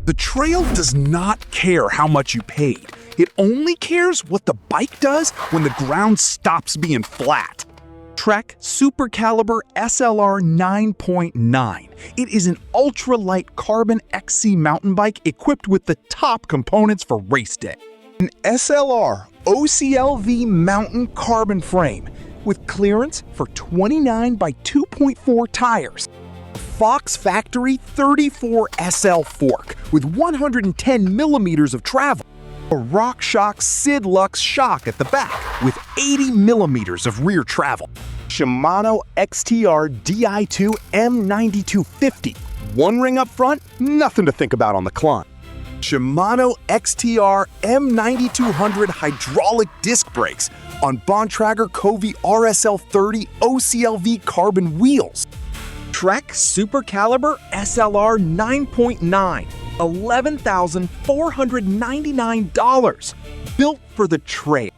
The trail does not care how much you paid. It only cares what the bike does when the ground stops being flat. Trek Supercaliber SLR 9.9. It is an ultra-light carbon XC mountain bike equipped with the top components for race day. An SLR OCLV Mountain Carbon frame with clearance for 29 by 2.4 tires. Fox Factory 34 SL fork with 110 millimeters of travel. A ROCKSHOX SIDLUXE shock at the back with 80 millimeters of rear travel. SHIMANO XTR DI2 M9250. One ring up front, nothing to think about on the climb. SHIMANO XTR M9200 hydraulic disc brakes on Bontrager Kovee RSL30 OCLV carbon wheels. Trek Supercaliber SLR 9.9, $11,499, built for the trail.